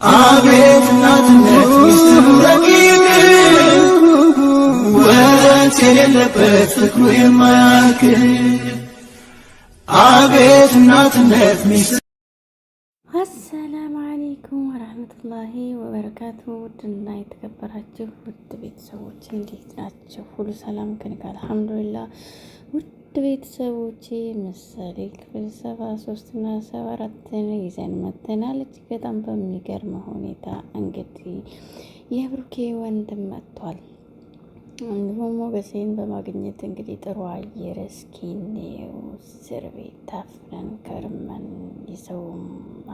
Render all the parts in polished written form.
አቤት እናትነት ሚስጥሩ ረቂቅ ወረት የሌለበት ፍቅሩ የማያልቅ አቤት እናትነት ሚስጥሩ። አሰላሙ አለይኩም ወራህመቱላሂ ወበረካቱ። ውድና የተከበራችሁ ውድ ቤተሰቦች እንዴት ናቸው? ሁሉ ሰላም ከኔ ጋር አልሐምዱሊላህ። ውድ ቤተሰቦቼ ምሳሌ ክፍል 73 እና 74 ይዘን መጥተናል። እጅግ በጣም በሚገርም ሁኔታ እንግዲህ የብሩኬ ወንድም መጥቷል። እንዲሁም ሞገሴን በማግኘት እንግዲህ ጥሩ አየር እስኪ እንየው። እስር ቤት ታፍነን ከርመን የሰውም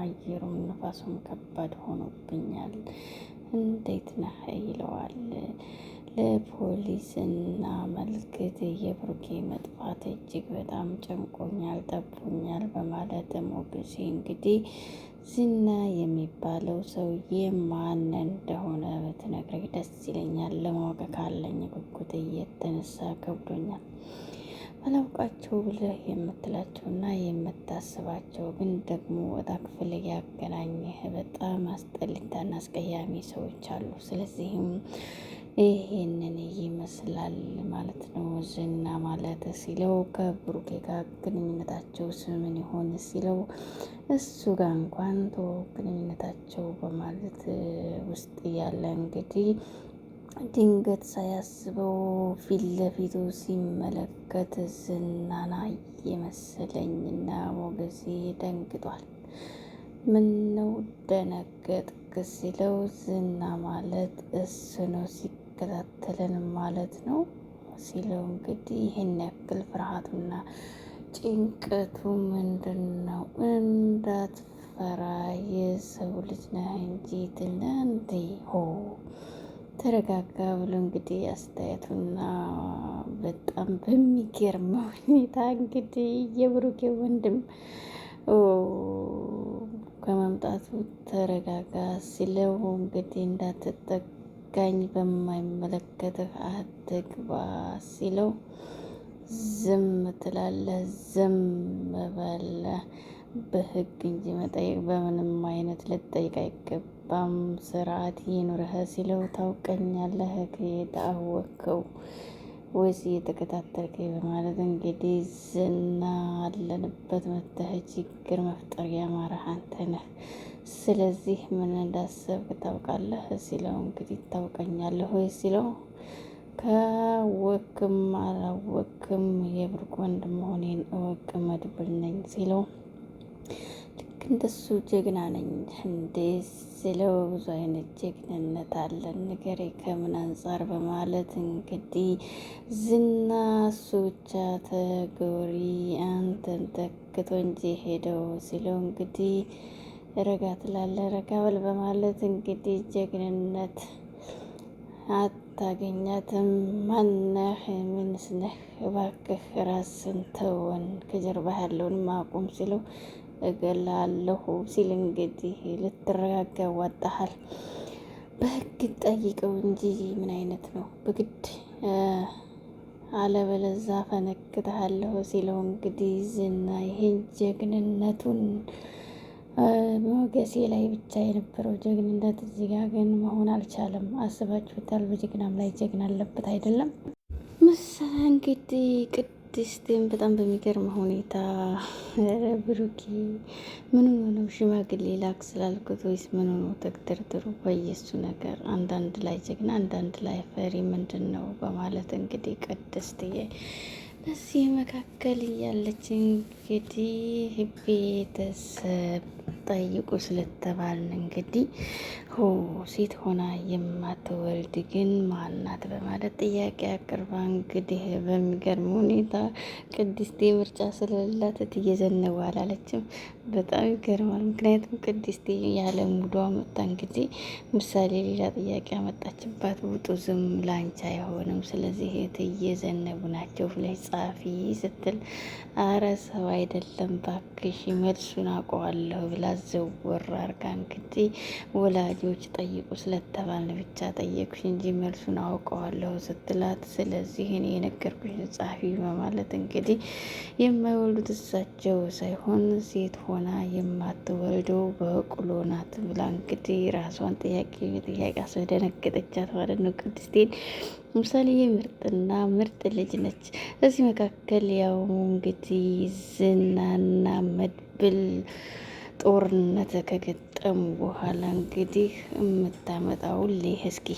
አየሩም ነፋሱም ከባድ ሆኖብኛል፣ እንዴት ነህ ይለዋል። ለፖሊስና መልክት የብሩኬ መጥፋት እጅግ በጣም ጨንቆኛል፣ ጠቦኛል በማለት ሞገሴ እንግዲህ ዝና የሚባለው ሰውዬ ማን እንደሆነ ብትነግረኝ ደስ ይለኛል፣ ለማወቅ ካለኝ ጉጉት እየተነሳ ከብዶኛል። አላውቃቸው ብለህ የምትላቸውና የምታስባቸው ግን ደግሞ ወጣ ክፍል ያገናኘህ በጣም አስጠሊታና አስቀያሚ ሰዎች አሉ። ስለዚህም ይሄንን ይመስላል ማለት ነው። ዝና ማለት ሲለው ከብሩኬ ጋር ግንኙነታቸው ምን ይሆን ሲለው እሱ ጋር እንኳን ግንኙነታቸው በማለት ውስጥ ያለ እንግዲህ ድንገት ሳያስበው ፊት ለፊቱ ሲመለከት ዝናና የመሰለኝና ሞገሴ ደንግጧል። ምን ነው ደነገጥክ ሲለው ዝና ማለት እሱ ነው ሲከታተለን ማለት ነው ሲለው እንግዲህ ይህን ያክል ፍርሃቱና ጭንቀቱ ምንድን ነው? እንዳትፈራ የሰው ልጅ ነህ እንጂ ትናንት ሆ ተረጋጋ ብሎ እንግዲህ አስተያየቱና በጣም በሚገርም ሁኔታ እንግዲህ የብሩኬ ወንድም ከመምጣቱ ተረጋጋ ሲለው እንግዲህ እንዳትጠጋኝ በማይመለከትህ አትግባ ሲለው ዝም ትላለህ፣ ዝም በለ በህግ እንጂ መጠየቅ በምንም አይነት ልጠይቅ አይገባም፣ ስርዓት ይኑርህ ሲለው ታውቀኛለህ ከየት አወቅከው ወይስ እየተከታተልከኝ በማለት እንግዲህ ዝና አለንበት መተህ ችግር መፍጠር ያማረህ አንተ ነህ፣ ስለዚህ ምን እንዳሰብክ ታውቃለህ ሲለው እንግዲህ ታውቀኛለህ ወይ ሲለው ካወቅክም አላወቅክም የብሩክ ወንድም መሆኔን እወቅ፣ መድብል ነኝ ሲለው ልክ እንደሱ ጀግና ነኝ እንዴ ሲለው ብዙ አይነት ጀግንነት አለ ንገሬ ከምን አንጻር በማለት እንግዲህ ዝና እሱ ብቻ ተጎሪ አንተን ተክቶ እንጂ ሄደው ሲለው እንግዲህ ረጋ ትላለህ ረጋ በል በማለት እንግዲህ ጀግንነት አታገኛትም፣ ማነህ ምንስ ነህ እባክህ ራስን ተወን ከጀርባ ያለውን ማቆም ሲለው እገላለሁ ሲል እንግዲህ ልትረጋጋ ያዋጣሃል፣ በህግ ጠይቀው እንጂ ምን አይነት ነው በግድ አለበለዛ ፈነክትሃለሁ ሲለው እንግዲህ ዝና ይሄን ጀግንነቱን ሞገሴ ላይ ብቻ የነበረው ጀግንነት እዚህ ጋር ግን መሆን አልቻለም። አስባችሁታል? በጀግናም ላይ ጀግና አለበት አይደለም? ምሳሌ እንግዲህ ቅድስቴን በጣም በሚገርም ሁኔታ ብሩኬ ምን ነው ሽማግሌ ላክ ስላልኩት ወይስ ምን ነው ተግደርድሩ በየሱ ነገር አንዳንድ ላይ ጀግና አንዳንድ ላይ ፈሪ ምንድን ነው በማለት እንግዲህ ቅድስትዬ በዚህ መካከል እያለች እንግዲህ ቤተሰብ ጠይቁ ስለተባልን እንግዲህ ሴት ሆና የማትወልድ ግን ማናት በማለት ጥያቄ አቅርባ እንግዲህ በሚገርም ሁኔታ ቅድስቴ ምርጫ ስለሌላት እትዬ ዘነቡ አላለችም። በጣም ይገርማል። ምክንያቱም ቅድስቴ ያለ ሙዷ መጣ እንግዲህ ምሳሌ ሌላ ጥያቄ አመጣችባት። ውጡ ዝም ላንቺ አይሆንም፣ ስለዚህ እትዬ ዘነቡ ናቸው ብለሽ ጻፊ ስትል አረ ሰው አይደለም ባክሽ መልሱን አውቀዋለሁ ብላ ዘወር አርጋ እንግዲህ ወላጆች ጠይቁ ስለተባልን ብቻ ጠየቁሽ እንጂ መልሱን አውቀዋለሁ ስትላት፣ ስለዚህ እኔ የነገርኩሽን ጻፊ በማለት እንግዲህ የማይወልዱት እሳቸው ሳይሆን ሴት ሆና የማትወልደው በቅሎ ናት ብላ እንግዲህ ራሷን ጥያቄ አስደነገጠቻት ማለት ነው። ቅድስቴን ምሳሌ ምርጥና ምርጥ ልጅ ነች። እዚህ መካከል ያው እንግዲህ ዝናና መድብል ጦርነት ከገጠሙ በኋላ እንግዲህ የምታመጣው እስኪ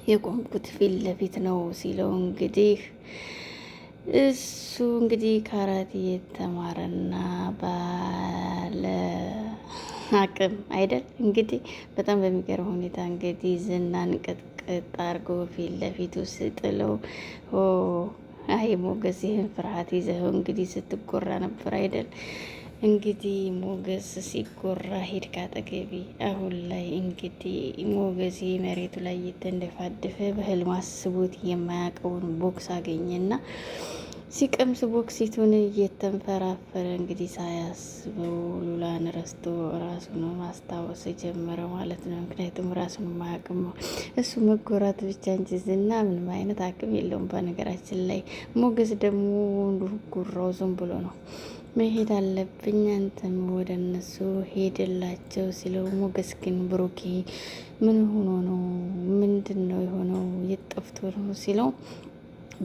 የቆምኩት ፊት ለፊት ነው ሲለው እንግዲህ እሱ እንግዲህ ካራቴ የተማረና ባለ አቅም አይደል እንግዲህ በጣም በሚገርም ሁኔታ እንግዲህ ዝናን ቅጥቅጥ አርጎ ፊት ለፊቱ ስጥለው፣ አይ ሞገስ ይህን ፍርሃት ይዘኸው እንግዲህ ስትጎራ ነበር አይደል? እንግዲህ ሞገስ ሲጎራ ሄድ ካጠገቢ። አሁን ላይ እንግዲህ ሞገስ መሬቱ ላይ እየተንደፋደፈ በህልም አስቦት የማያውቀውን ቦክስ አገኘና ሲቀምስ ቦክሲቱን እየተንፈራፈረ እንግዲህ ሳያስበው ሉላን ረስቶ ራሱን ማስታወስ ጀመረ ማለት ነው። ምክንያቱም ራሱን ማያውቅም እሱ መጎራት ብቻ እንጂ ዝና ምንም አይነት አቅም የለውም። በነገራችን ላይ ሞገስ ደግሞ ጉራው ዝም ብሎ ነው። መሄድ አለብኝ አንተም ወደ እነሱ ሄድላቸው ሲለው፣ ሞገስ ግን ብሩኬ ምን ሆኖ ነው? ምንድን ነው የሆነው? የጠፍቶ ነው ሲለው፣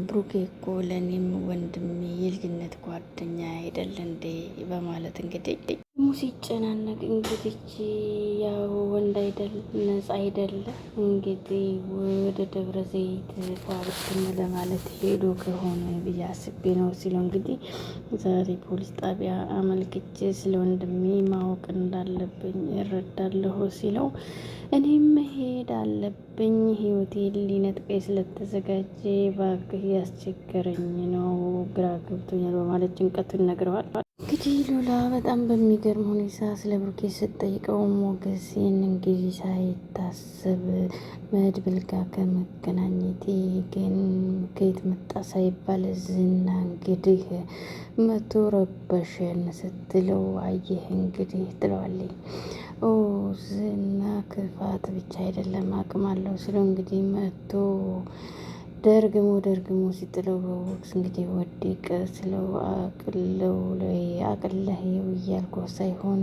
ብሩኬ እኮ ለእኔም ወንድሜ የልጅነት ጓደኛ አይደል እንዴ? በማለት እንግዲህ ሲጨናነቅ እንግዲህ ያው ወንድ አይደል ነጻ አይደለ እንግዲህ ወደ ደብረ ዘይት ፏብትን ለማለት ሄዶ ከሆነ ብዬ አስቤ ነው ሲለው፣ እንግዲህ ዛሬ ፖሊስ ጣቢያ አመልክቼ ስለ ወንድሜ ማወቅ እንዳለብኝ እረዳለሁ ሲለው፣ እኔም መሄድ አለብኝ ህይወቴን ሊነጥቀኝ ስለተዘጋጀ እባክህ ያስቸገረኝ ነው፣ ግራ ገብቶኛል በማለት ጭንቀቱን ነግረዋል። እንግዲህ ሉላ በጣም በሚገርም ሁኔታ ስለ ብሩኬ ስትጠይቀው ሞገሴን እንግዲህ ሳይታሰብ መድብል ጋር ከመገናኘቴ ግን ከየት መጣ ሳይባል ዝና እንግዲህ መቶ ረበሸን ስትለው፣ አየህ እንግዲህ ትለዋለኝ። ኦ ዝና ክፋት ብቻ አይደለም አቅም አለው ስለው እንግዲህ መቶ ደርግሞ ሲጥለው በቦክስ እንግዲህ ወደቀ ስለው አቅለህው እያልኩ ሳይሆን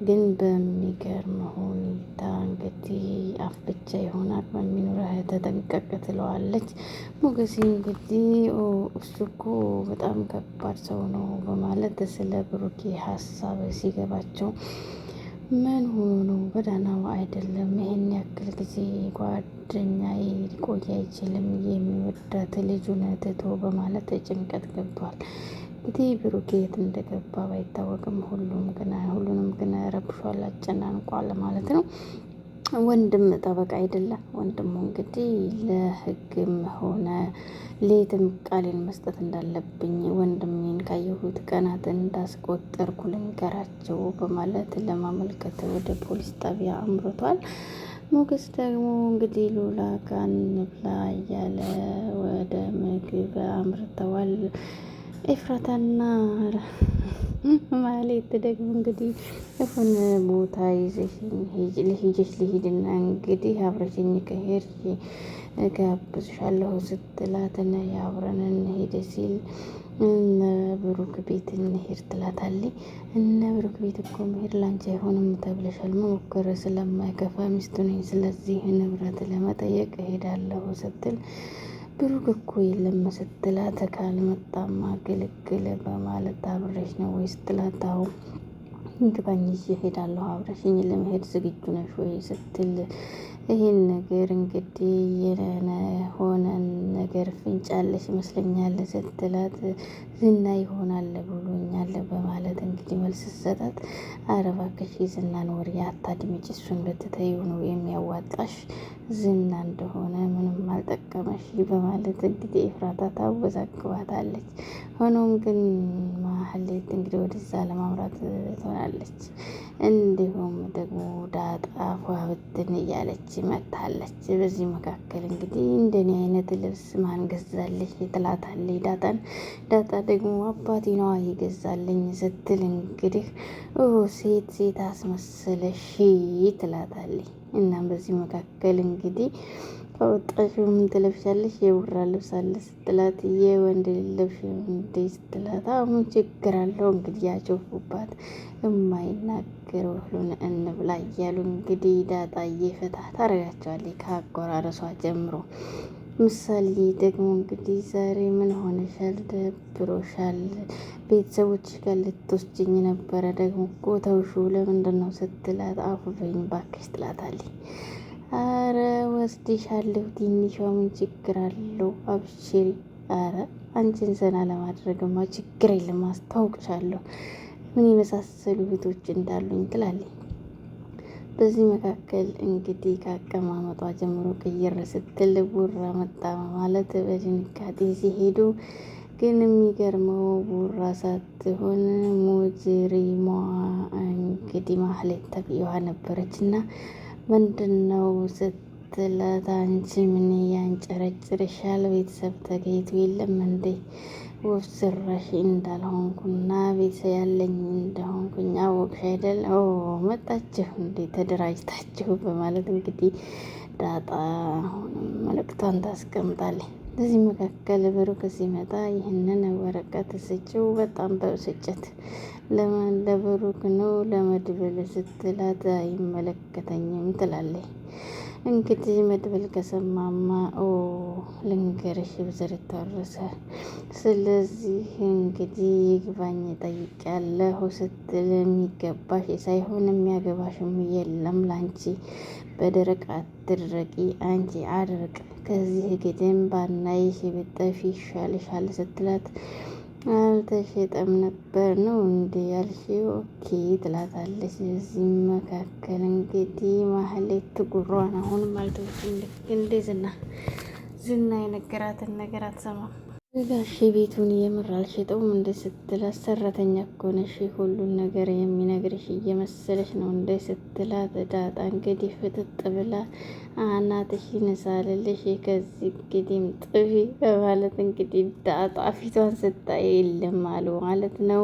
ግን በሚገርም ሁኔታ እንግዲህ አፍ ብቻ ይሆናል በሚኖረህ ተጠንቀቅ ትለዋለች። ሞገሴ እንግዲህ እሱ እኮ በጣም ከባድ ሰው ነው በማለት ስለ ብሩኬ ሀሳብ ሲገባቸው፣ ምን ሆኖ ነው? በደህናው አይደለም። ይሄን ያክል ጊዜ ጓደኛዬ ሊቆይ አይችልም፣ የሚወዳት ልጁን ትቶ በማለት ጭንቀት ገብቷል። እንግዲህ ብሩኬ የት እንደገባ ባይታወቅም ሁሉንም ግን ረብሿል፣ አጨናንቋል ማለት ነው። ወንድም ጠበቃ አይደለም። ወንድሙ እንግዲህ ለሕግም ሆነ ሌትም ቃሌን መስጠት እንዳለብኝ ወንድሜን ካየሁት ቀናት እንዳስቆጠርኩ ልንገራቸው በማለት ለማመልከት ወደ ፖሊስ ጣቢያ አምርቷል። ሞገስ ደግሞ እንግዲህ ሉላ ጋር እንብላ እያለ ወደ ምግብ አምርተዋል። ኤፍራታና ማሌት ደግሞ እንግዲህ የሆነ ቦታ ይዘሽ ልሂድና እንግዲህ አብረሽኝ ከሄድሽ እጋብዝሻለሁ ስትላት ነይ አብረን እንሄድ ሲል እነ ብሩክ ቤት እንሄድ ትላታለች። እነ ብሩክ ቤት እኮ መሄድ ላንቺ አይሆንም ተብለሻል፣ መሞከር ስለማይከፋ ሚስቱ ነኝ፣ ስለዚህ ንብረት ለመጠየቅ እሄዳለሁ ስትል ብሩክ እኮ የለም ስትላት፣ ካልመጣማ ግልግል በማለት አብረሽ ነው ወይ ስትላት፣ አዎ ይግባኝ ይዤ እሄዳለሁ፣ አብረሽኝ ለመሄድ ዝግጁ ነሽ ወይ ስትል፣ ይህን ነገር እንግዲህ የሆነ ነገር ፍንጫለሽ ይመስለኛል ስትላት፣ ዝና ይሆናል ብሎኛል በማለት እንግዲህ መልስ ሰጣት። ኧረ እባክሽ ዝናን ወሬ አታድምጪ፣ እሱን ብትተይው ነው የሚያዋጣሽ፣ ዝና እንደሆነ ምንም አልጠቀመሽ በማለት እንግዲህ ኤፍራታ ታወዛግባታለች። ሆኖም ግን ማህሌት እንግዲህ ወደዛ ለማምራት ትሆናለች። እንዲሁም ደግሞ ዳጣ ፏብትን እያለች መታለች። በዚህ መካከል እንግዲህ እንደኔ አይነት ልብስ ማን ገዛለች ትላታለች ዳጣን። ዳጣ ደግሞ አባቴ ነዋ ይገዛልኝ ስትል እንግዲህ ሴት አስመሰለሽ ትላታለች። እናም በዚህ መካከል እንግዲህ ከወጣሽው ምን ትለብሻለሽ? የቡራ ልብስ አለ ስትላት የወንድ ልብስ እንዴ ስትላት ምን ችግር አለው እንግዲህ ያቸውፉባት የማይናገር ሁሉን እንብላ እያሉ እንግዲህ ዳጣዬ ፈታ ታረጋቸዋለች ከአቆራረሷ ጀምሮ። ምሳሌ ደግሞ እንግዲህ ዛሬ ምን ሆነሻል? ደብሮሻል? ቤተሰቦች ጋር ልትወስጂኝ ነበረ ደግሞ እኮ ተውሽው ለምንድን ነው ስትላት አፉበኝ ባክሽ ትላታለች። አረ ወስድሻለሁ ትንሿ ምን ችግር አለው አብሽሪ። አረ አንቺን ዘና ለማድረግማ ችግር የለም አስታውቅሻለሁ ምን የመሳሰሉ እህቶች እንዳሉኝ ትላለች። በዚህ መካከል እንግዲህ ከአቀማመጧ ጀምሮ ቅይር ስትል ቡራ መጣ ማለት በድንጋጤ ሲሄዱ ግን የሚገርመው ቡራ ሳትሆን ሙጅሪሟ እንግዲህ ማህሌት ተብዬዋ ነበረች እና ምንድነው ስትላት አንቺ ምን ያንጨረጭርሻል? ቤተሰብ ተገኝቶ የለም እንዴ? ወፍ ስራሽ እንዳልሆንኩና ቤተሰብ ያለኝ እንደሆንኩኝ አወቅሽ አይደል? መጣችሁ እንዴ ተደራጅታችሁ በማለት እንግዲህ ዳጣ አሁንም መልእክቷን ታስቀምጣለች። በዚህ መካከል ብሩክ ሲመጣ ይህንን ወረቀት ስጭው በጣም በብስጭት ለብሩክ ነው ለመድብል ስትላት አይመለከተኝም ትላለች። እንግዲህ መድብል ከሰማማ ልንገርሽ ብዘር ተወረሰ ስለዚህ እንግዲህ ይግባኝ ጠይቄያለሁ ስትል የሚገባሽ ሳይሆን የሚያገባሽም የለም ላንቺ በደረቅ አትድረቂ አንቺ አድርቅ ከዚህ ግድም ባናይሽ ብጠፊ ይሻልሻል ስትላት አልተሸጠም ነበር ነው እንዴ ያልሽው? ኦኬ ትላታለች። እዚህ መካከል እንግዲህ ማህሌት ጉሯን አሁንም አልተወችም። ልክ እንደ ዝና የነገራትን ነገር አትሰማም። ጋሼ ቤቱን የምር አልሸጠውም እንደ ስትላት ሰራተኛ እኮ ነሽ ሁሉን ነገር የሚነግርሽ እየመሰለሽ ነው እንደ ስትላት ዳጣ እንግዲህ ፍጥጥ ብላ አናትሽን ሳልልሽ ከዚህ እንግዲህም ጥፊ በማለት እንግዲህ ዳጣ ፊቷን ስታይ የለም አሉ ማለት ነው።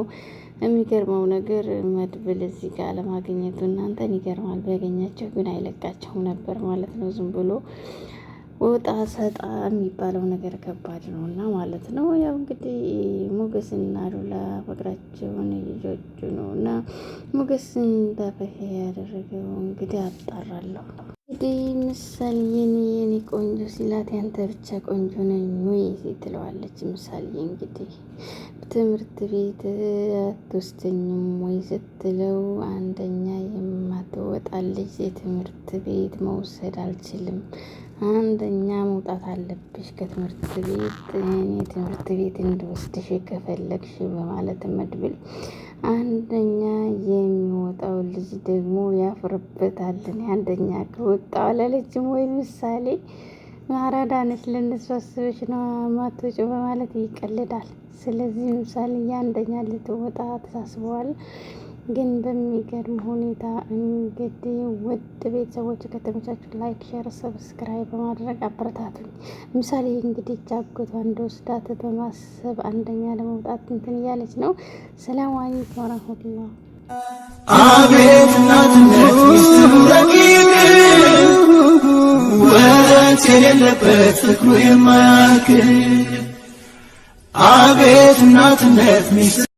የሚገርመው ነገር መድብል እዚህ ጋር ለማግኘቱ እናንተን ይገርማል። ቢያገኛቸው ግን አይለቃቸውም ነበር ማለት ነው። ዝም ብሎ ወጣ ሰጣ የሚባለው ነገር ከባድ ነው እና ማለት ነው። ያው እንግዲህ ሞገስና ሉላ ፍቅራቸውን እየጆጁ ነው እና ሞገስን በፈሄ ያደረገው እንግዲህ አጣራለሁ። እንግዲህ ምሳሌን የኔ ቆንጆ ሲላት ያንተ ብቻ ቆንጆ ነኝ ወይ ትለዋለች። ምሳሌ እንግዲህ ትምህርት ቤት አትወስደኝም ወይ ስትለው አንደኛ የማትወጣ ልጅ የትምህርት ቤት መውሰድ አልችልም አንደኛ መውጣት አለብሽ ከትምህርት ቤት እኔ ትምህርት ቤት እንድወስድሽ ከፈለግሽ በማለት መድብል አንደኛ የሚወጣው ልጅ ደግሞ ያፍርበታል። አንደኛ ከወጣው አላለችም ወይ ምሳሌ ማራዳነች ለነሱ አስበሽ ነው ማትወጪው በማለት ይቀልዳል። ስለዚህ ምሳሌ አንደኛ ልትወጣ ተሳስበዋል። ግን በሚገርም ሁኔታ እንግዲህ ውድ ቤተሰቦች ከተመቻችሁ ላይክ፣ ሼር፣ ሰብስክራይብ በማድረግ አበረታቱኝ። ምሳሌ እንግዲህ ጃጎቷ እንደወስዳት በማሰብ አንደኛ ለመውጣት እንትን እያለች ነው። ሰላም አለይኩም ወራህመቱላህ። አቤት እናትነት ሚስጥሩ ረቂቅ ወረት የሌለበት ፍቅሩ የማያልቅ አቤት እናትነት ሚስጥሩ